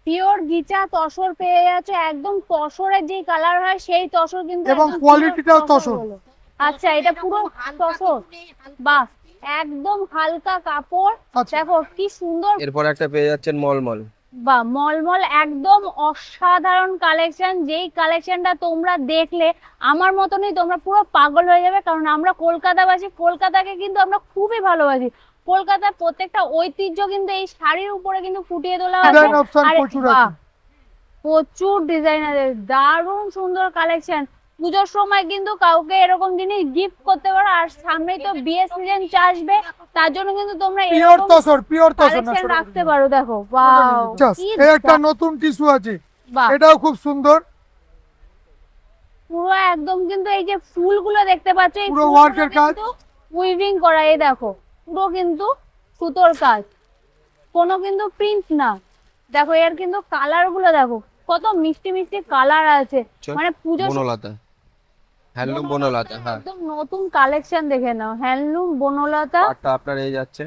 Pure গিচা tussar পেয়ে যাচ্ছে, একদম তসরের যে কালার হয় সেই তসর কিন্তু এবং একদম কোয়ালিটিটাও pure তসর। হলো। আচ্ছা, এটা পুরো তসর, বাহ, একদম হালকা কাপড়। আচ্ছা। দেখো কি সুন্দর, এরপর একটা পেয়ে যাচ্ছেন মলমল। বা মলমল, একদম অসাধারণ কালেকশন। যেই কালেকশনটা তোমরা দেখলে আমার মতনই তোমরা পুরো পাগল হয়ে যাবে, কারণ আমরা কলকাতাবাসী, কলকাতাকে কিন্তু আমরা খুবই ভালোবাসি। কলকাতার প্রত্যেকটা ঐতিহ্য কিন্তু এই শাড়ির উপরে কিন্তু ফুটিয়ে তোলা হয়েছে। ডিজাইন অপশন আর প্রচুর বাহ, আছে। প্রচুর ডিজাইনারের দারুণ সুন্দর কালেকশন। পুজোর সময় কিন্তু কাউকে এরকম জিনিস গিফট করতে পারো। আর সামনেই তো বিয়ের সিজন আসবে, তার জন্য কিন্তু তোমরা পিওর এরকম তসর, পিওর তসর না কালেকশন সরে রাখতে পারো। দেখো ওয়াও, জাস্ট কি এই একটা নতুন টিস্যু আছে, বাহ, এটাও খুব সুন্দর। পুরো একদম কিন্তু এই যে ফুলগুলো দেখতে পাচ্ছ, এই পুরো ফুলগুলো ওয়ার্কের কাজ। কিন্তু উইভিং করা, এই দেখো পুরো কিন্তু সুতোর কাজ, কোনো কিন্তু প্রিন্ট না। দেখো এর কিন্তু কালার গুলো দেখো কত মিষ্টি মিষ্টি কালার আছে, মানে পুজো বনলতা, হ্যান্ডলুম বনলতা। হ্যাঁ, একদম নতুন কালেকশন দেখে নাও, হ্যান্ডলুম বনলতা। পাটটা আপনার এই যাচ্ছে,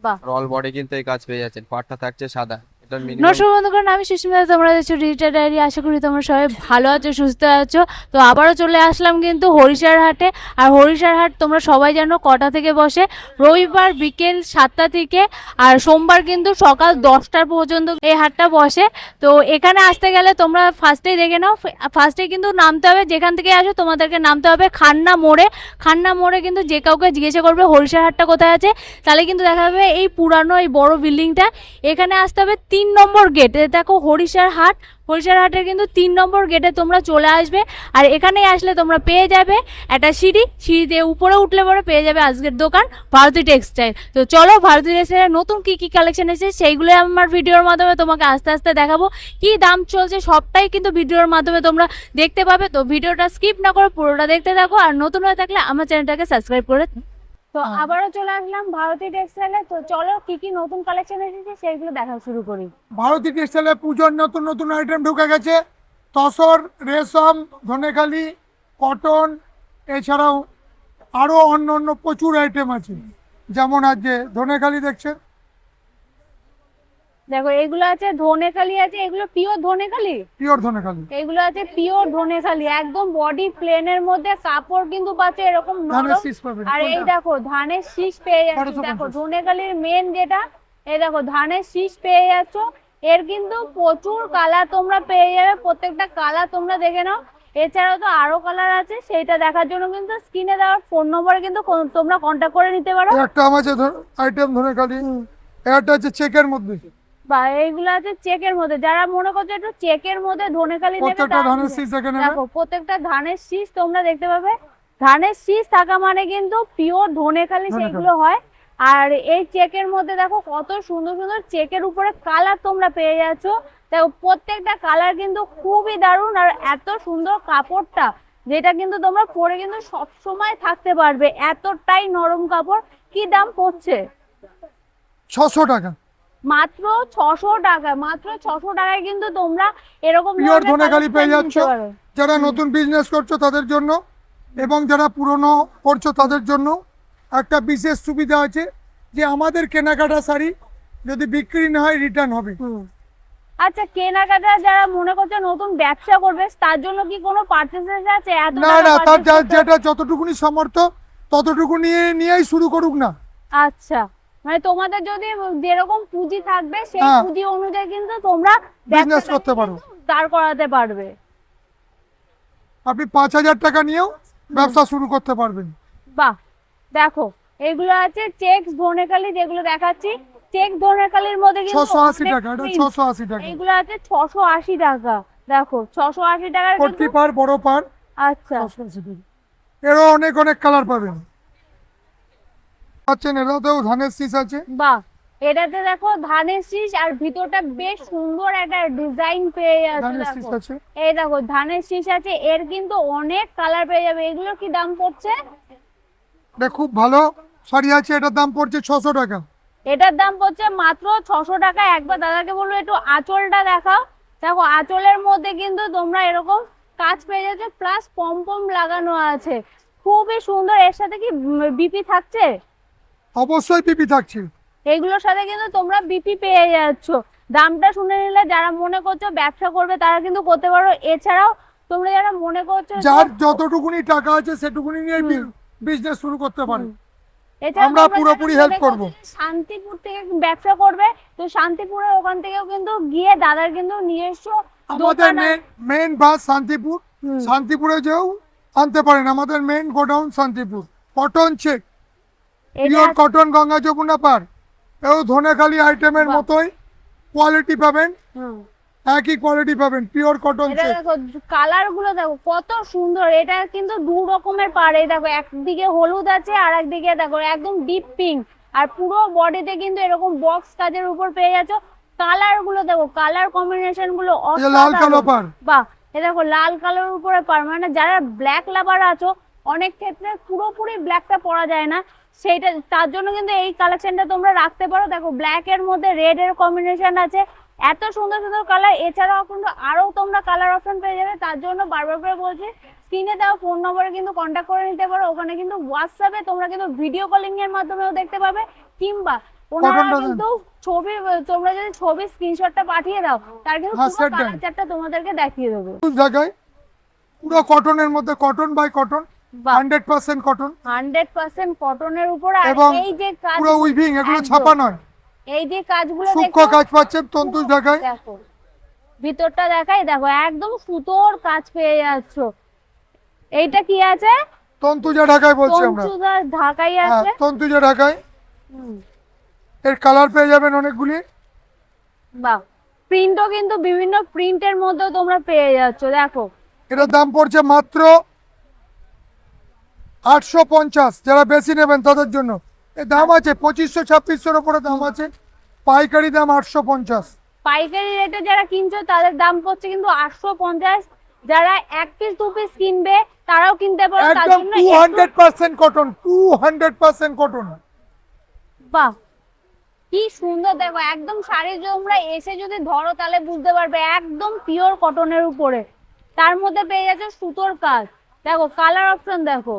বাহ, আর অল বডি কিন্তু এই কাজ পেয়ে যাচ্ছেন। পাটটা থাকছে সাদা, এটা মিনিমাম। নমস্কার বন্ধুগণ, আমি সুস্মিতা, তোমরা দেখছো ডিজিটাল ডায়েরি। আশা করি তোমরা সবাই ভালো আছো, সুস্থ আছো। তো আবারও চলে আসলাম কিন্তু হরিষার হাটে। আর হরিষার হাট তোমরা সবাই জানো কটা থেকে বসে, রবিবার বিকেল 7টা থেকে, আর সোমবার কিন্তু সকাল 10টা পর্যন্ত এই হাটটা বসে। তো এখানে আসতে গেলে তোমরা ফার্স্টেই দেখে নাও, ফার্স্টে কিন্তু নামতে হবে, যেখান থেকে আসো তোমাদেরকে নামতে হবে খান্না মোড়ে। খান্না মোড়ে কিন্তু যে কাউকে জিজ্ঞাসা করবে হরিষার হাটটা কোথায় আছে, তাহলে কিন্তু দেখা যাবে এই পুরানো এই বড় বিল্ডিংটা। এখানে আসতে হবে 3 নম্বর গেট। দেখো হরিষার হাট, হরিষার হাটের কিন্তু 3 নম্বর গেটে তোমরা চলে আসবে। আর এখানে আসলে তোমরা পেয়ে যাবে একটা সিঁড়ি দিয়ে উপরে উঠলে পরে পেয়ে যাবে আজকের দোকান ভারতী টেক্সটাইল। তো চলো ভারতী টেক্সটাইলের নতুন কি কি কালেকশন এসেছে সেইগুলো আমার ভিডিওর মাধ্যমে তোমাকে আস্তে আস্তে দেখাবো। কি দাম চলছে সবটাই কিন্তু ভিডিওর মাধ্যমে তোমরা দেখতে পাবে। তো ভিডিওটা স্কিপ না করে পুরোটা দেখতে থাকো, আর নতুন হয়ে থাকলে আমার চ্যানেলটাকে সাবস্ক্রাইব করে। তো আবারও চলে আসলাম ভারতী টেক্সটাইলে। তো চলো কি কি নতুন কালেকশন এসেছে সেইগুলো দেখা শুরু করি। ভারতী টেক্সটাইলে পুজোর নতুন নতুন আইটেম ঢুকে গেছে। তসর, রেশম, ধনেখালি, কটন, এছাড়াও আরো অন্য অন্য প্রচুর আইটেম আছে। যেমন আজকে ধনেখালি দেখছেন, দেখো এগুলো আছে ধনেখালি, আছে এগুলো পিওর ধনেখালি, পিওর ধনেখালি। এগুলো আছে পিওর ধনেখালি, একদম বডি প্লেনের মধ্যে কাপড় কিন্তু পাচ্ছে এরকম ধানের নরম। শীষ পাবেন। আর এই দেখো ধানের শীষ পেয়ে যাচ্ছ, 1250 দেখো ধনেখালির মেন যেটা, এই দেখো ধানের শীষ পেয়ে যাচ্ছ। এর কিন্তু প্রচুর কালার তোমরা পেয়ে যাবে, প্রত্যেকটা কালার তোমরা দেখে নাও। এছাড়াও তো আরো কালার আছে, সেইটা দেখার জন্য কিন্তু স্ক্রিনে দেওয়ার ফোন নম্বরে কিন্তু তোমরা কন্ট্যাক্ট করে নিতে পারো। এই একটা আমার আইটেম ধনেখালি, একটা হচ্ছে চেকের মধ্যে, বা এইগুলো আছে চেকের মধ্যে, যারা মনে করছো একটু চেকের মধ্যে ধনেখালি নেবে, প্রত্যেকটা তারা ধানের শীষ এখানে দেখো প্রত্যেকটা ধানের শীষ তোমরা দেখতে পাবে। ধানের শীষ থাকা মানে কিন্তু পিওর ধনেখালি সেগুলো হয়। আর এই চেকের মধ্যে দেখো কত সুন্দর সুন্দর চেকের উপরে কালার তোমরা পেয়ে যাচ্ছ। দেখো প্রত্যেকটা কালার কিন্তু খুবই দারুণ, আর এত সুন্দর কাপড়টা, যেটা কিন্তু তোমরা পরে কিন্তু সব সময় থাকতে পারবে, এতটাই নরম কাপড়। কি দাম পড়ছে? 600 টাকা। মাত্র 600 টাকা, মাত্র 600 টাকায় কিন্তু তোমরা এরকম পিওর ধরনের ধনেখালি পেয়ে collection যাচ্ছ। নিতে পারো। যারা নতুন বিজনেস করছো তাদের জন্য, এবং যারা পুরনো করছো তাদের জন্য একটা বিশেষ সুবিধা আছে, যে আমাদের কেনাকাটা শাড়ি যদি বিক্রি না হয় রিটার্ন হবে। আচ্ছা, কেনাকাটা যারা মনে করছে নতুন ব্যবসা করবে, তার জন্য কি কোনো পার্চেসেস আছে? এত না টাকা না, তার purchase করতে যেটা যতটুকুনি সামর্থ্য ততটুকু নিয়েই শুরু করুক না। আচ্ছা, মানে তোমাদের যদি যেরকম পুঁজি থাকবে সেই হ্যাঁ। পুঁজি অনুযায়ী কিন্তু তোমরা বিজনেস ব্যবসাটা করতে পারো। কিন্তু দাঁড় করাতে পারবে। আপনি 5000 টাকা নিয়েও ব্যবসা শুরু করতে পারবেন। বাহ, দেখো এগুলো আছে চেক্স ধনেখালি, যেগুলো দেখাচ্ছি চেক ধনেখালির মধ্যে কিন্তু 680 অনেক টাকা, এটা print। 680 টাকা। এগুলো আছে 680 টাকা। দেখো 680 টাকার কটকি কিন্তু, পার, বড় পার, আচ্ছা 680 টাকা। এরও অনেক অনেক কালার পাবেন। পাচ্ছেন, এটাতেও ধানের শীষ আছে। বাহ, এটাতে দেখো ধানের শীষ, আর ভিতরটা বেশ সুন্দর একটা ডিজাইন পেয়ে যাচ্ছে। ধানের শীষ দেখো আছে। এই দেখো ধানের শীষ আছে, এর কিন্তু অনেক কালার পেয়ে যাবে। এগুলো কি দাম পড়ছে? এটা খুব ভালো শাড়ি আছে, এটার দাম পড়ছে 600 টাকা। এটার দাম পড়ছে মাত্র 600 টাকা। একবার দাদাকে বলবো একটু আঁচলটা দেখাও। দেখো আঁচলের মধ্যে কিন্তু তোমরা এরকম কাজ পেয়ে যাচ্ছে, প্লাস পম লাগানো আছে, খুবই সুন্দর। এর সাথে কি বিপি থাকছে? অবশ্যই পিপি থাকছে। এগুলোর সাথে কিন্তু তোমরা বিপি পেয়ে যাচ্ছ। দামটা শুনে নিলে যারা মনে করছো ব্যবসা করবে তারা কিন্তু করতে পারো। এছাড়াও তোমরা যারা মনে করছো যে- যার যতটুকুনি টাকা আছে সেটুকুনি নিয়ে বিজনেস শুরু করতে পারে। এছাড়া আমরা তোমরা যারা পুরোপুরি মনে help করছো করবো। যে শান্তিপুর থেকে ব্যবসা করবে, তো শান্তিপুরের ওখান থেকেও কিন্তু গিয়ে দাদার কিন্তু নিজস্ব আমাদের দোকান আছে। মেন বাস শান্তিপুর, শান্তিপুরে যেও আনতে পারেন। আমাদের main godown Shantipur. Cotton check, এটা পিওর কটন, গঙ্গা যমুনা পার, এও ধনেখালি আইটেমের বাহ। মতোই কোয়ালিটি পাবেন, হুম। একই কোয়ালিটি পাবেন, পিওর কটন এটা চেক। দেখো কালার গুলো দেখো কত সুন্দর। এটা কিন্তু দু রকমের পাড়, এই দেখো একদিকে হলুদ আছে আর একদিকে দেখো একদম ডিপ পিঙ্ক, আর পুরো বডিতে কিন্তু এরকম বক্স কাজের উপর পেয়ে যাচ্ছ। কালার গুলো দেখো, কালার কম্বিনেশন গুলো এই যে লাল কালো পার, বাহ। এ দেখো লাল কালার উপরে পার, মানে যারা ব্ল্যাক লাভার আছো, অনেক ক্ষেত্রে পুরোপুরি ব্ল্যাকটা পরা যায় না, সেইটা তার জন্য কিন্তু এই কালেকশনটা তোমরা রাখতে পারো। দেখো ব্ল্যাক এর মধ্যে রেড এর কম্বিনেশন আছে, এত সুন্দর সুন্দর কালার। এছাড়াও কিন্তু আরো তোমরা কালার অপশন পেয়ে যাবে। তার জন্য বারবার করে বলছি, স্ক্রিনে দেওয়া ফোন নম্বরে কিন্তু কন্ট্যাক্ট করে নিতে পারো। ওখানে কিন্তু হোয়াটসঅ্যাপে তোমরা কিন্তু ভিডিও কলিং এর মাধ্যমেও দেখতে পাবে, কিংবা ওনারা কটনটা দেন। কিন্তু ছবি, তোমরা যদি ছবি স্ক্রিনশটটা পাঠিয়ে দাও, তার কিন্তু হ্যাঁ, পুরো set দেন। কালার চার্টটা তোমাদেরকে দেখিয়ে দেবে। জায়গায় পুরো কটনের মধ্যে, কটন বাই কটন, বাহ। 100% কটন 100% কটনের উপর। আর এবং এই যে কাজ, পুরো উইভিং, এগুলো একদম। ছাপা নয়, এই যে কাজগুলো সূক্ষ্ম দেখছো, কাজ পাচ্ছেন তন্তুজ ঢাকায়। দেখো ভিতরটা দেখাই, দেখো একদম সুতোর কাজ পেয়ে যাচ্ছ। এইটা কি আছে? তন্তুজা ঢাকায় বলছি আমরা। তঞ্চুদার ঢাকাই হ্যাঁ, আছে। তন্তুজা ঢাকায়। হুম, এর কালার পেয়ে যাবেন অনেকগুলি। বাহ। প্রিন্টও কিন্তু বিভিন্ন প্রিন্টের মধ্যে তোমরা পেয়ে যাচ্ছ। দেখো এটার দাম পড়ছে মাত্র 850। যারা বেশি নেবেন তাদের জন্য এর দাম আছে 2500-2600 উপরে দাম আছে। পাইকারি দাম 850। পাইকারি রেটে যারা কিনছো তাদের দাম পড়ছে কিন্তু 850। যারা এক পিস দু পিস কিনবে তারাও কিনতে পারো। তার একদম জন্য 200% কটন, 200% কটন। বাহ, কি সুন্দর। দেখো একদম শাড়ি তোমরা এসে যদি ধরো তাহলে বুঝতে পারবে, একদম পিওর কটনের উপরে, তার মধ্যে পেয়ে যাচ্ছে সুতোর কাজ। দেখো কালার অপশন দেখো,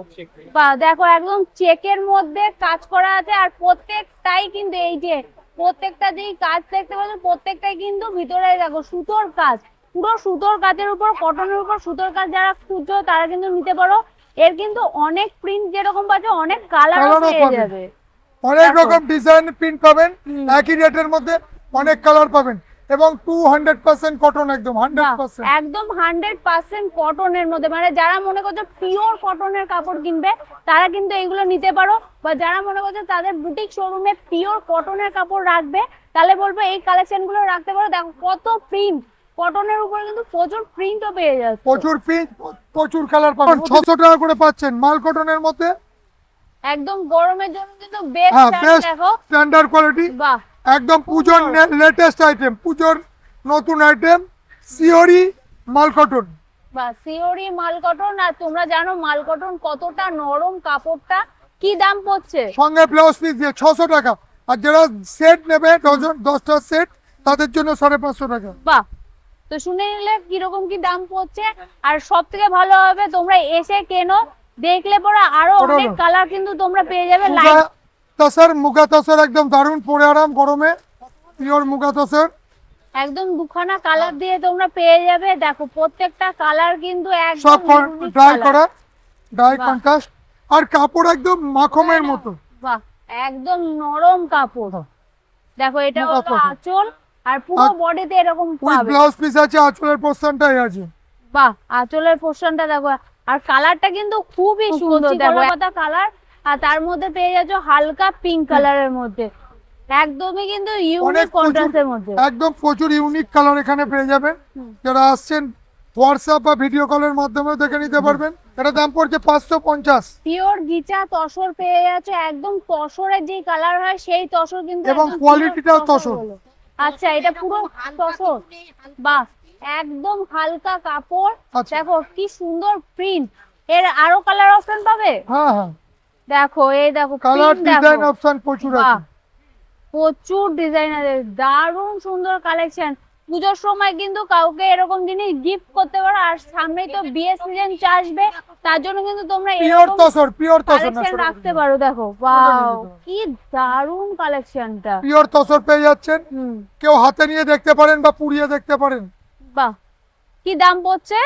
বা দেখো একদম চেকের মধ্যে কাজ করা আছে। আর প্রত্যেকটাই কিন্তু এই যে প্রত্যেকটা যেই কাজ দেখতে পাচ্ছ, প্রত্যেকটাই কিন্তু ভিতরে দেখো সুতোর কাজ, পুরো সুতোর কাজের উপর, কটনের উপর সুতোর কাজ। যারা খুঁজছো তারা কিন্তু নিতে পারো। এর কিন্তু অনেক প্রিন্ট যেরকম পাচ্ছ, অনেক কালারও কালারও পেয়ে পাবে। যাবে। অনেক দেখো। রকম ডিজাইন প্রিন্ট পাবেন, একই রেটের মধ্যে অনেক কালার পাবেন, এবং 200% কটন, একদম বাহ, 100%। একদম 100% কটনের মধ্যে, মানে যারা মনে করছো পিওর কটনের কাপড় কিনবে তারা কিন্তু এইগুলো নিতে পারো। বা যারা মনে করছো তাদের বুটিক শোরুমে পিওর কটনের কাপড় রাখবে, তাহলে বলবো এই কালেকশন গুলো রাখতে পারো। দেখো কত প্রিন্ট, কটনের উপরে কিন্তু প্রচুর প্রিন্টও পেয়ে যাচ্ছে। প্রচুর প্রিন্ট, প্রচুর কালার পাবেন। 600 টাকা করে পাচ্ছেন মাল কটনের মধ্যে। একদম গরমের জন্য কিন্তু বেস্ট হ্যাঁ, শাড়ি। বেস্ট দেখো স্ট্যান্ডার্ড কোয়ালিটি, বাহ, একদম পুজোর লেটেস্ট আইটেম, পুজোর নতুন আইটেম, সিওরি মাল কটন। বা সিওরি মাল কটন। আর তোমরা জানো মাল কটন কতটা নরম কাপড়টা। কি দাম পড়ছে? সঙ্গে ব্লাউজ পিস দিয়ে 600 টাকা। আর যারা সেট নেবে, ডজন 10টা সেট, তাদের জন্য 550 টাকা। বাহ, তো শুনে নিলে কিরকম কি দাম পড়ছে। আর সব থেকে ভালো হবে তোমরা এসে কেনো, দেখলে পরে আরো পরে অনেক নাও। কালার কিন্তু তোমরা পেয়ে যাবে। মুগা তসর, মুগা তসর একদম দারুণ, পরে আরাম গরমে, পিওর মুগা তসর। একদম দুখানা কালার দিয়ে তোমরা পেয়ে যাবে। দেখো প্রত্যেকটা কালার কিন্তু সব একদম unique ড্রাই color। করা, ড্রাই বাহ। কন্ট্রাস্ট, আর কাপড় একদম মাখমের মতো। বাহ, একদম নরম কাপড়। দেখো এটা মুগা হলো তসর। আঁচল, আর পুরো আর বডিতে এরকম উইথ পাবে। ব্লাউজ পিস আছে, আঁচলের পোর্শনটাই আছে। বাহ, আঁচলের পোর্শনটা দেখো। আর কালারটা কিন্তু খুবই সুন্দর, দেখো একটা কালার। আর তার মধ্যে পেয়ে যাচ্ছ হালকা পিঙ্ক কালারের মধ্যে, একদমই কিন্তু অনেক ইউনিক কন্ট্রাস্টের মধ্যে। একদম প্রচুর ইউনিক কালার এখানে পেয়ে যাবেন। যারা আসছেন হোয়াটসঅ্যাপ বা ভিডিও কলের মাধ্যমে দেখে নিতে পারবেন। এটা দাম পড়ছে 550। পিওর গিচা তসর পেয়ে যাচ্ছে, একদম তসরের যে কালার হয় সেই তসর কিন্তু এবং একদম কোয়ালিটিটাও pure তসর। হলো। আচ্ছা, এটা পুরো তসর। বাহ, একদম হালকা কাপড়। আচ্ছা। দেখো কি সুন্দর প্রিন্ট। এর আরো কালার অপশন পাবে। হ্যাঁ হ্যাঁ, দেখো এই দেখো কালার print ডিজাইন দেখো। অপশন প্রচুর বাহ, আছে। প্রচুর ডিজাইন আছে, দারুণ সুন্দর কালেকশন। পুজোর সময় কিন্তু কাউকে এরকম জিনিস গিফট করতে পারো। আর সামনেই তো বিয়ের সিজন আসবে, তার জন্য কিন্তু তোমরা পিওর এরকম তসর, পিওর তসর না, কালেকশন রাখতে পারো। দেখো ওয়াও, কি দারুণ কালেকশনটা। পিওর তসর পেয়ে যাচ্ছেন। হুম, কেউ হাতে নিয়ে দেখতে পারেন বা পুড়িয়ে দেখতে পারেন। বাহ, কি দাম পড়ছে?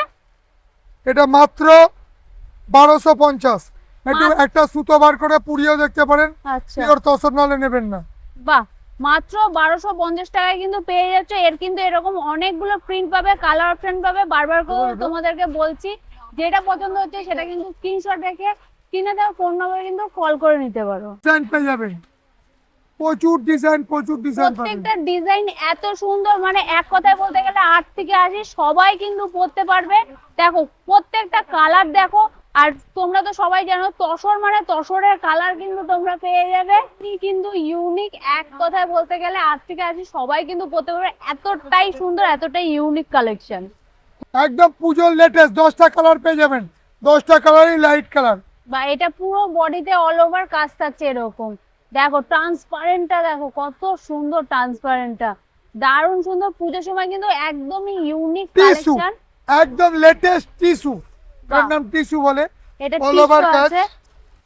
এটা মাত্র 1250। একটু একটা সুতো বার করে পুড়িয়ে দেখতে পারেন। আচ্ছা, পিওর তসর নালে নেবেন না। বাহ, মাত্র 1250 টাকায় কিন্তু পেয়ে যাচ্ছে। এর কিন্তু এরকম অনেকগুলো প্রিন্ট পাবে, কালার অপশন পাবে। বারবার করে তোমাদেরকে বলছি, যেটা পছন্দ হচ্ছে সেটা কিন্তু স্ক্রিনশট রেখে কিনে দেওয়া ফোন নম্বরে কিন্তু কল করে নিতে পারো। ডিজাইন পেয়ে যাবেন, প্রচুর ডিজাইন, প্রচুর ডিজাইন পাবেন। প্রত্যেকটা ডিজাইন এত সুন্দর, মানে এক কথায় বলতে গেলে 8 থেকে 80 সবাই কিন্তু পরতে পারবে। দেখো প্রত্যেকটা কালার দেখো। আর তোমরা তো সবাই জানো তসর মানে তসরের কালার কিন্তু তোমরা পেয়ে যাবে। কিন্তু ইউনিক, এক কথায় বলতে গেলে 8 থেকে 80 সবাই কিন্তু পরতে পারবে। এতটাই সুন্দর, এতটাই ইউনিক কালেকশন। একদম পুজোর লেটেস্ট 10টা কালার পেয়ে যাবেন। 10টা কালারই লাইট কালার। বা এটা পুরো বডিতে অল ওভার কাজ থাকছে এরকম। দেখো ট্রান্সপারেন্টটা দেখো, কত সুন্দর ট্রান্সপারেন্টটা, দারুণ সুন্দর। পুজোর সময় কিন্তু একদমই ইউনিক টিস্যু, কালেকশন। একদম লেটেস্ট টিস্যু। এর বাহ। নাম টিস্যু বলে। এটা all টিস্যু over কাজ। আছে।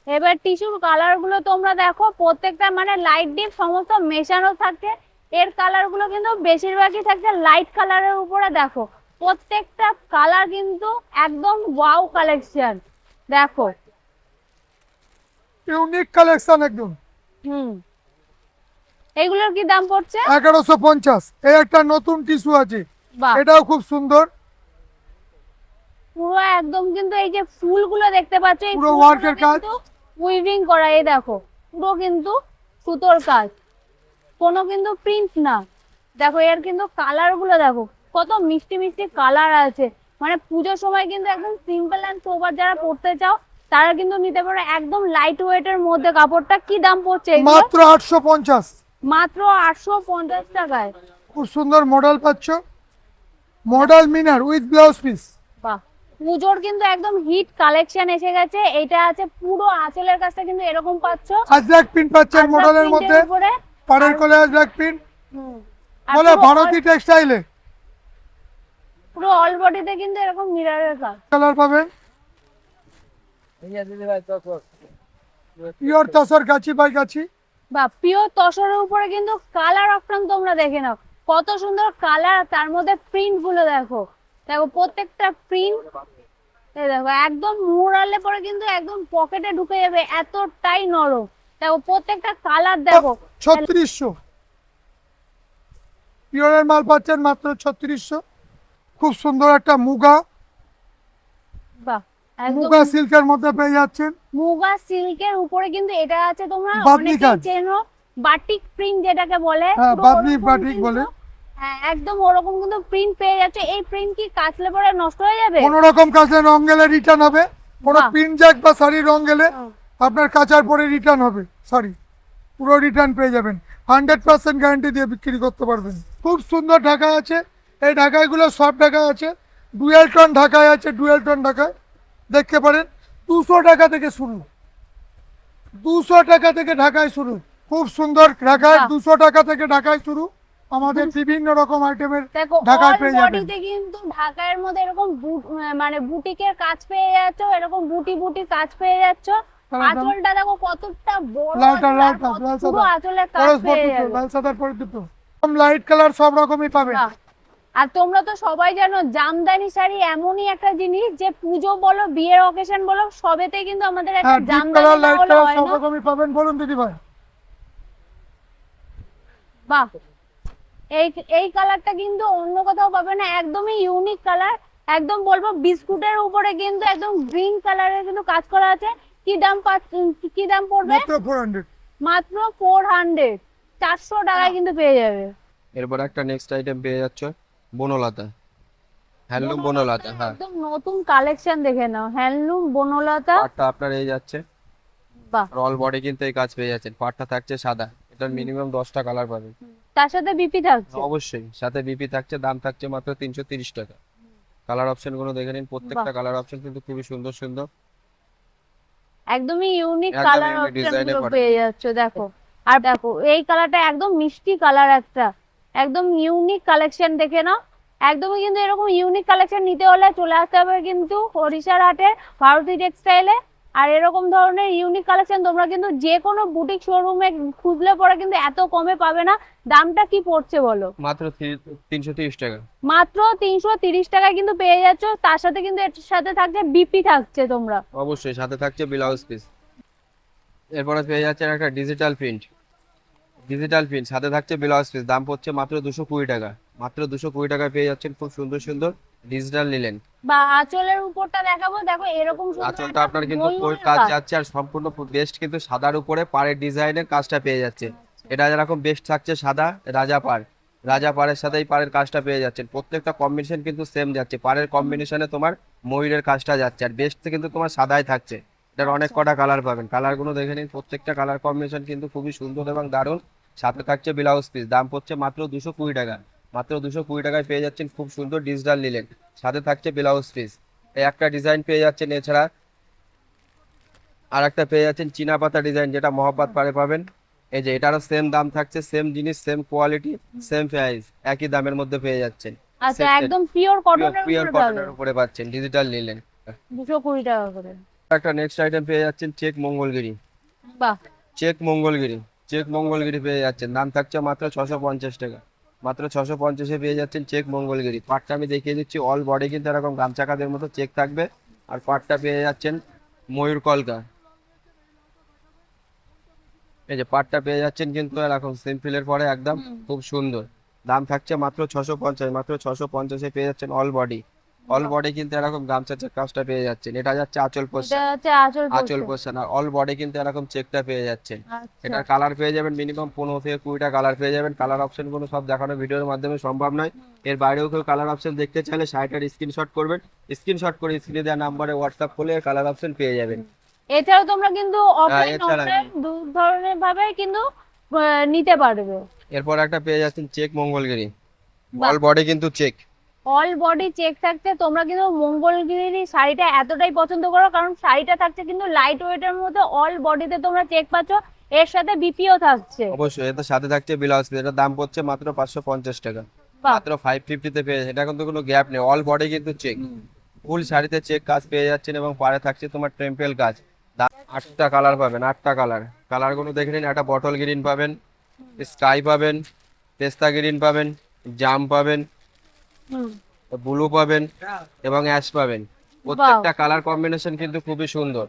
এবার টিস্যুর কালার গুলো তোমরা দেখো, প্রত্যেকটা মানে লাইট ডিপ সমস্ত মেশানো থাকে। এর কালার গুলো কিন্তু বেশিরভাগই থাকছে লাইট কালারের উপরে। দেখো প্রত্যেকটা কালার কিন্তু একদম ওয়াও কালেকশন। দেখো ইউনিক কালেকশন একদম। হুম, এগুলোর কি দাম পড়ছে? 1150। এই একটা নতুন টিস্যু আছে, বাহ, এটাও খুব সুন্দর। পুরো একদম কিন্তু এই যে ফুলগুলো দেখতে পাচ্ছ, এই পুরো ফুলগুলো work এর কাজ। কিন্তু উইভিং করা। এই দেখো পুরো কিন্তু সুতোর কাজ, কোনো কিন্তু প্রিন্ট না। দেখো এর কিন্তু কালার গুলো দেখো, কত মিষ্টি মিষ্টি কালার আছে। মানে পুজোর সময় কিন্তু একদম সিম্পল এন্ড সোবার যারা পড়তে চাও তারা কিন্তু নিতে পারো। একদম লাইট ওয়েট এর মধ্যে কাপড়টা। কি দাম পড়ছে এগুলো? মাত্র 850। মাত্র 850 টাকায়। খুব সুন্দর মডেল পাচ্ছ, model Minar with blouse piece. বাহ, পুজোর কিন্তু একদম হিট কালেকশন এসে গেছে। এটা আছে পুরো আঁচলের কাছটা কিন্তু এরকম পাচ্ছ, আজরাক প্রিন্ট পাচ্ছেন আজরাক মডেলের প্রিন্টের মধ্যে। উপরে। পাড়ের কোলে আজরাক প্রিন্ট হুম, আর বলে পুরো ভারতী টেক্সটাইলে। পুরো অল বডিতে কিন্তু এরকম মিররের কাজ। কালার পাবেন, পিওর তসর গাছি বাই গাছি। বা পিওর তসরের উপরে কিন্তু কালার অপশন তোমরা দেখে নাও, কত সুন্দর কালার। তার মধ্যে প্রিন্ট গুলো দেখো, দেখো প্রত্যেকটা প্রিন্ট। এই দেখো একদম মুড়ালে পরে কিন্তু একদম পকেটে ঢুকে যাবে, এতটাই নরম। দেখো প্রত্যেকটা কালার দেখো। 3600 পিওরের মাল পাচ্ছেন মাত্র 3600। খুব সুন্দর একটা মুগা, বাহ, একদম মুগা সিল্কের মধ্যে পেয়ে যাচ্ছেন। মুগা সিল্কের উপরে কিন্তু এটা আছে, তোমরা বাটনি অনেকেই কাজ। চেনো বাটিক প্রিন্ট যেটাকে বলে। হ্যাঁ, পুরো বাটনিক, ওরকম বাটিক কিন্তু- বলে। হ্যাঁ একদম ওরকম কিন্তু প্রিন্ট পেয়ে যাচ্ছে। এই প্রিন্ট কি কাচলে পরে নষ্ট হয়ে যাবে? কোন রকম কাছে রং গেলে রিটার্ন হবে। কোনো বাহ। পিন জ্যাক বা শাড়ি রং গেলে হুম। আপনার কাচার পরে রিটার্ন হবে, সরি পুরো রিটার্ন পেয়ে যাবেন। 100% গ্যারান্টি দিয়ে বিক্রি করতে পারবেন। খুব সুন্দর ঢাকা আছে। এই ঢাকাইগুলো সব ঢাকা আছে, ডুয়েল টোন ঢাকায় আছে, ডুয়েল টোন ঢাকায় দেখতে পারেন। 200 টাকা থেকে শুরু, 200 টাকা থেকে ঢাকায় শুরু। খুব সুন্দর ঢাকায়, বাহ। 200 টাকা থেকে ঢাকায় শুরু। আমাদের বিভিন্ন রকম আইটেমের দেখো ঢাকায় অল পেয়ে যাবেন। বডিতে কিন্তু ঢাকার মধ্যে এরকম মানে বুটিকের কাজ পেয়ে যাচ্ছ, এরকম বুটি বুটি কাজ পেয়ে যাচ্ছ। কালার দাম। আঁচলটা দেখো কতটা বড়, লালটা, আঁচল, লালটা, আর লাল পুরো সাদা। আঁচলের কাজ খরচ পেয়ে দুটো, যাবে। লাল সাদার পরে দুটো। লাইট কালার সব রকমই পাবেন। বাহ। আর তোমরা তো সবাই জানো জামদানি শাড়ি এমনই একটা জিনিস যে পুজো বলো বিয়ের অকেশন বলো সবেতেই কিন্তু আমাদের একটা হ্যাঁ, ডিপ জামদানি কালার, না লাইট হলে কালার হয় সব না। রকমই পাবেন। বলুন দিদি ভাই। বাহ, এই এই কালারটা কিন্তু অন্য কোথাও পাবে না, একদমই ইউনিক কালার। একদম বলবো বিস্কুটের উপরে কিন্তু একদম গ্রিন কালারের কিন্তু কাজ করা আছে। কি দাম কি দাম পড়বে? মাত্র 400। মাত্র 400, 400 টাকায় কিন্তু পেয়ে যাবে। এরপর একটা নেক্সট আইটেম পেয়ে যাচ্ছ বনলতা, হ্যান্ডলুম বনলতা। হ্যাঁ, একদম নতুন কালেকশন দেখে নাও, হ্যান্ডলুম বনলতা। পাটটা আপনার এই যাচ্ছে, বাহ, আর অল বডি কিন্তু এই কাজ পেয়ে যাচ্ছেন। পাটটা থাকছে সাদা, এটার মিনিমাম 10টা কালার পাবেন। তার সাথে বিপি থাকছে। অবশ্যই সাথে বিপি থাকছে, দাম থাকছে মাত্র 330 টাকা। কালার অপশন গুলো দেখে নিন, প্রত্যেকটা কালার অপশন কিন্তু খুবই সুন্দর সুন্দর। একদমই ইউনিক একদম কালার unique অপশন design এ গুলো করা। পেয়ে যাচ্ছ। দেখো আর দেখো এই কালারটা একদম মিষ্টি কালার একটা, একদম ইউনিক কালেকশন দেখে নাও। একদমই কিন্তু এরকম ইউনিক কালেকশন নিতে হলে চলে আসতে হবে কিন্তু হরিশার হাটে ভারতী টেক্সটাইলে। আর এরকম ধরনের ইউনিক কালেকশন তোমরা কিন্তু যে কোনো বুটিক শোরুমে খুঁজলে পরে কিন্তু এত কমে পাবে না। দামটা কি পড়ছে বলো? মাত্র 330 টাকা। মাত্র 330 টাকায় কিন্তু পেয়ে যাচ্ছ। তার সাথে কিন্তু এর সাথে থাকছে বিপি থাকছে তোমরা। অবশ্যই সাথে থাকছে ব্লাউজ পিস। এরপরে পেয়ে যাচ্ছেন একটা ডিজিটাল প্রিন্ট, সাথে থাকছে ব্লাউজ পিস। দাম পড়ছে মাত্র 220 টাকা। মাত্র 220 টাকায় পেয়ে যাচ্ছেন খুব সুন্দর সুন্দর ডিজিটাল লিলেন। বা আঁচলের উপরটা দেখাবো, দেখো এরকম সুন্দর আঁচলটা একটা আপনার কিন্তু ময়ূরের কাজ কাজ। যাচ্ছে আর সম্পূর্ণ বেস্ট কিন্তু সাদার উপরে পাড়ের ডিজাইনের কাজটা পেয়ে যাচ্ছে। এটা যেরকম বেস্ট থাকছে সাদা রাজাপাড়ের সাথেই পাড়ের কাজটা পেয়ে যাচ্ছেন। প্রত্যেকটা কম্বিনেশন কিন্তু সেম যাচ্ছে, পাড়ের কম্বিনেশনে তোমার ময়ূরের কাজটা যাচ্ছে আর বেস্ট কিন্তু তোমার সাদাই থাকছে। এটার অনেক কটা কালার পাবেন, কালারগুলো দেখে নিন। প্রত্যেকটা কালার কম্বিনেশন কিন্তু খুবই সুন্দর এবং দারুণ। সাথে থাকছে ব্লাউজ পিস। দাম পড়ছে মাত্র 220 টাকা। মাত্র 220 টাকায় পেয়ে যাচ্ছেন খুব সুন্দর ডিজিটাল লিলেন, সাথে থাকছে ব্লাউজ পিস। এই একটা ডিজাইন পেয়ে যাচ্ছেন, এছাড়া আর একটা পেয়ে যাচ্ছেন চীনা পাতা ডিজাইন, যেটা মহব্বত পাড়ে পাবেন। এই যে এটারও সেম দাম থাকছে, সেম জিনিস, সেম কোয়ালিটি, সেম প্রাইস, একই দামের মধ্যে পেয়ে যাচ্ছেন। আচ্ছা, একদম পিওর কটনের পিওর উপরে পাবে। কটনের উপরে পাচ্ছেন ডিজিটাল লিলেন। 220 টাকা করে। একটা নেক্সট আইটেম পেয়ে যাচ্ছেন চেক মঙ্গলগিরি। বাহ, চেক মঙ্গলগিরি পেয়ে যাচ্ছেন। দাম থাকছে মাত্র 650 টাকা। মাত্র 650-এ পেয়ে যাচ্ছেন চেক মঙ্গলগিরি। পাটটা আমি দেখিয়ে দিচ্ছি, অল বডি কিন্তু এরকম গামছা কাঁধের মতো চেক থাকবে। আর পাটটা পেয়ে যাচ্ছেন ময়ূর কলকা। এই যে পাটটা পেয়ে যাচ্ছেন কিন্তু এরকম সিম্পলের পরে একদম খুব সুন্দর। দাম থাকছে মাত্র 650। মাত্র 650-এ পেয়ে যাচ্ছেন অল বডি কিন্তু এরকম গামছা চেক কাজটা পেয়ে যাচ্ছেন। এটা যাচ্ছে আঁচল এটা পোস্ট, হচ্ছে আঁচল আঁচল পড়ছে। পোস্ট না, অল বডি কিন্তু এরকম চেকটা পেয়ে যাচ্ছেন। আচ্ছা, এটার কালার পেয়ে যাবেন মিনিমাম 15 থেকে 20টা কালার পেয়ে যাবেন। কালার অপশন কোনো সব দেখানো ভিডিওর মাধ্যমে সম্ভব নয়। এর বাইরেও কেউ কালার অপশন দেখতে চাইলে শাড়িটার স্ক্রিনশট করবেন, স্ক্রিনশট করে স্ক্রিনে দেওয়া নাম্বারে হোয়াটসঅ্যাপ করলে কালার অপশন পেয়ে যাবেন। এছাড়াও তোমরা কিন্তু অফলাইন এছাড়া অনলাইন দু ধরনের ভাবে কিন্তু নিতে পারবে। এরপর একটা পেয়ে যাচ্ছেন চেক মঙ্গলগিরি, বাহ। অল বডি কিন্তু চেক। অল বডি চেক থাকছে। তোমরা কিন্তু মঙ্গলগিরি শাড়িটা এতটাই পছন্দ করো কারণ শাড়িটা থাকছে কিন্তু লাইট ওয়েটের মধ্যে, অল বডিতে তোমরা চেক পাচ্ছ, এর সাথে বিপিও থাকছে। অবশ্যই এটার সাথে থাকছে ব্লাউজ পিস। এটার দাম পড়ছে মাত্র 550 টাকা। বাহ। মাত্র 550-তে পেয়ে যাচ্ছেন। এটা কিন্তু কোনো গ্যাপ নেই, অল বডি কিন্তু চেক, ফুল শাড়িতে চেক কাজ পেয়ে যাচ্ছেন এবং পাড়ে থাকছে তোমার টেম্পল কাজ। 8টা কালার পাবেন, 8টা কালারগুলো দেখে নিন। একটা বটল গ্রিন পাবেন, স্কাই পাবেন, পেস্তা গ্রিন পাবেন, জাম পাবেন, হুম, ব্লু পাবেন এবং অ্যাশ পাবেন। প্রত্যেকটা কালার কম্বিনেশন কিন্তু খুবই সুন্দর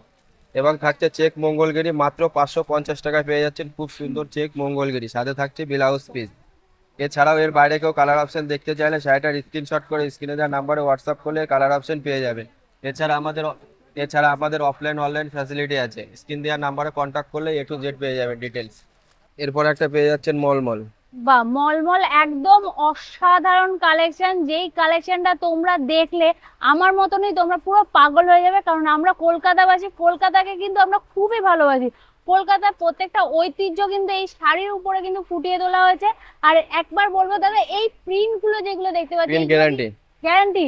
এবং থাকছে চেক মঙ্গলগিরি। মাত্র 550 টাকায় পেয়ে যাচ্ছেন খুব সুন্দর চেক মঙ্গলগিরি, সাথে থাকছে ব্লাউজ পিস। এছাড়াও এর বাইরে কেউ কালার অপশন দেখতে চাইলে শাড়িটার স্ক্রিনশট করে স্ক্রিনে দেওয়া নাম্বারে হোয়াটসঅ্যাপ করলে কালার অপশন পেয়ে যাবেন। এছাড়া আমাদের অফলাইন অনলাইন ফ্যাসিলিটি আছে, স্ক্রিন দেওয়া নাম্বারে কন্ট্যাক্ট করলে A to Z পেয়ে যাবেন ডিটেলস। এরপর একটা পেয়ে যাচ্ছেন মলমল। বা মলমল একদম অসাধারণ কালেকশন। যেই কালেকশনটা তোমরা দেখলে আমার মতনই তোমরা পুরো পাগল হয়ে যাবে, কারণ আমরা কলকাতাবাসী, কলকাতাকে কিন্তু আমরা খুবই ভালোবাসি। কলকাতার প্রত্যেকটা ঐতিহ্য কিন্তু এই শাড়ির উপরে কিন্তু ফুটিয়ে তোলা হয়েছে। আর একবার বলবো দাদা, এই প্রিন্ট গুলো যেগুলো দেখতে পাচ্ছি, প্রিন্ট গ্যারান্টি গ্যারান্টি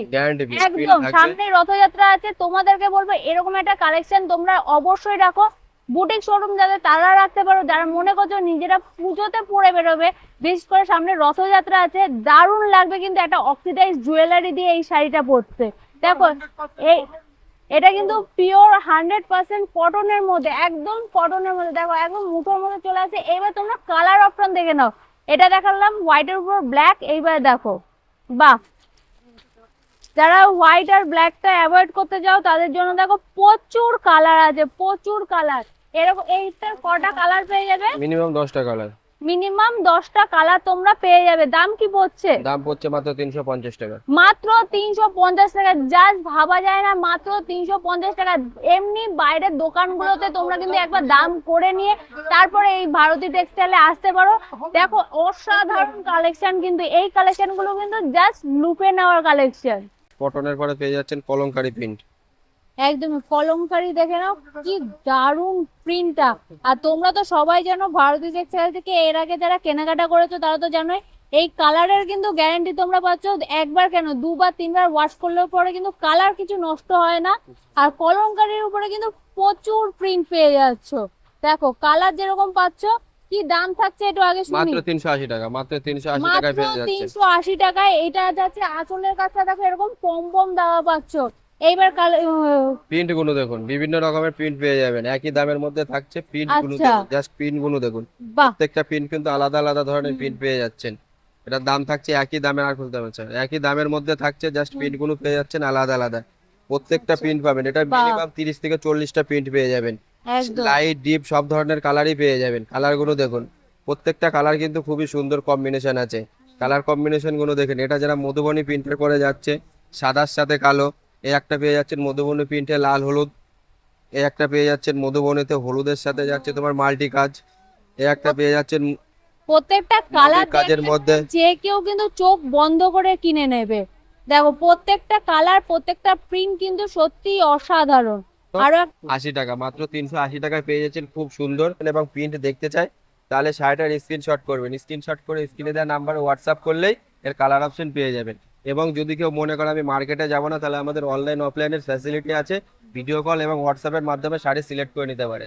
একদম। সামনে রথযাত্রা আছে, তোমাদেরকে বলবো এরকম একটা কালেকশন তোমরা অবশ্যই রাখো। বুটিক শোরুম যাদের তারা রাখতে পারো, যারা মনে করছো নিজেরা পুজোতে পরে বেরোবে, বিশেষ করে সামনে রথযাত্রা আছে, দারুণ লাগবে কিন্তু একটা অক্সিডাইজ জুয়েলারি দিয়ে এই শাড়িটা পরতে। দেখো এই এটা কিন্তু পিওর 100% কটনের মধ্যে, একদম কটনের মধ্যে। দেখো একদম মুঠোর মধ্যে চলে আসে। এবার তোমরা কালার অপশন দেখে নাও। এটা দেখালাম হোয়াইটের উপর ব্ল্যাক, এইবার দেখো বাহ। যারা হোয়াইট আর ব্ল্যাকটা অ্যাভয়েড করতে চাও তাদের জন্য দেখো প্রচুর কালার আছে, প্রচুর কালার। এরকম এইটার কটা কালার পেয়ে যাবে? মিনিমাম 10টা কালার। মিনিমাম 10টা কালার তোমরা পেয়ে যাবে। দাম কি পড়ছে? দাম পড়ছে মাত্র 350 টাকা। মাত্র 350 টাকা। জাস্ট ভাবা যায় না, মাত্র 350 টাকা। এমনি বাইরের দোকানগুলোতে তোমরা কিন্তু একবার দাম করে নিয়ে তারপরে এই ভারতী টেক্সটাইলে আসতে পারো। দেখো অসাধারণ কালেকশন, কিন্তু এই কালেকশন গুলো কিন্তু জাস্ট লুপে নেওয়ার কালেকশন। কটনের পরে পেয়ে যাচ্ছেন কলমকারী প্রিন্ট। একদমই কলমকারী দেখে নাও কি দারুণ প্রিন্টটা। আর তোমরা তো সবাই জানো ভারতী টেক্সটাইল থেকে এর আগে যারা কেনাকাটা করেছো তারা তো জানোই এই কালারের কিন্তু গ্যারান্টি তোমরা পাচ্ছ। একবার কেন, দুবার তিনবার ওয়াশ করলেও পরে কিন্তু কালার কিছু নষ্ট হয় না। আর কলমকারীর উপরে কিন্তু প্রচুর প্রিন্ট পেয়ে যাচ্ছ। দেখো কালার যেরকম পাচ্ছ কি দাম থাকছে একটু আগে শুনি। মাত্র 380 টাকা, মাত্র 380 টাকায় মাত্র পেয়ে যাচ্ছে। 380 টাকায় এটা যাচ্ছে আঁচলের কাছে দেখো এরকম পম পম দেওয়া পাচ্ছ। এইবার প্রিন্ট গুলো দেখুন, বিভিন্ন রকমের প্রিন্ট পেয়ে যাবেন, একই দামের মধ্যে থাকছে। প্রিন্ট গুলো আচ্ছা। দেখুন, জাস্ট প্রিন্ট গুলো দেখুন, বাহ, প্রত্যেকটা প্রিন্ট কিন্তু আলাদা আলাদা ধরনের প্রিন্ট পেয়ে যাচ্ছেন। এটার দাম থাকছে একই দামে, আর খুলতে পারছেন একই দামের মধ্যে থাকছে, জাস্ট প্রিন্ট গুলো পেয়ে যাচ্ছেন আলাদা আলাদা। প্রত্যেকটা প্রিন্ট পাবেন, এটা বাহ। মিনিমাম 30 থেকে 40টা প্রিন্ট পেয়ে যাবেন। একদম লাইট ডিপ সব ধরনের কালারই পেয়ে যাবেন। কালার গুলো দেখুন, প্রত্যেকটা কালার কিন্তু খুবই সুন্দর কম্বিনেশন আছে। কালার কম্বিনেশন গুলো দেখেন, এটা যারা মধুবনী প্রিন্টের করে যাচ্ছে, সাদার সাথে কালো, এই একটা পেয়ে যাচ্ছেন মধুবনী প্রিন্টে লাল হলুদ, এই একটা পেয়ে যাচ্ছেন মধুবনীতে হলুদের সাথে যাচ্ছে তোমার মাল্টি কাজ, এই একটা পেয়ে যাচ্ছেন প্রত্যেকটা কালার কাজের মধ্যে। যে কেউ কিন্তু চোখ বন্ধ করে কিনে নেবে। দেখো প্রত্যেকটা কালার প্রত্যেকটা প্রিন্ট কিন্তু সত্যি অসাধারণ। আরো 80 টাকা, মাত্র 380 টাকায় পেয়ে যাচ্ছেন, খুব সুন্দর। এবং প্রিন্ট দেখতে চাই তাহলে শাড়িটার স্ক্রিনশট করবেন, স্ক্রিনশট করে স্ক্রিনে দেওয়া নাম্বারে হোয়াটসঅ্যাপ করলেই এর কালার অপশন পেয়ে যাবেন। এবং যদি কেউ মনে করে আমি মার্কেটে যাবো না, তাহলে আমাদের অনলাইন অফলাইনের ফ্যাসিলিটি আছে, ভিডিও কল এবং হোয়াটসঅ্যাপের মাধ্যমে শাড়ি সিলেক্ট করে নিতে পারে।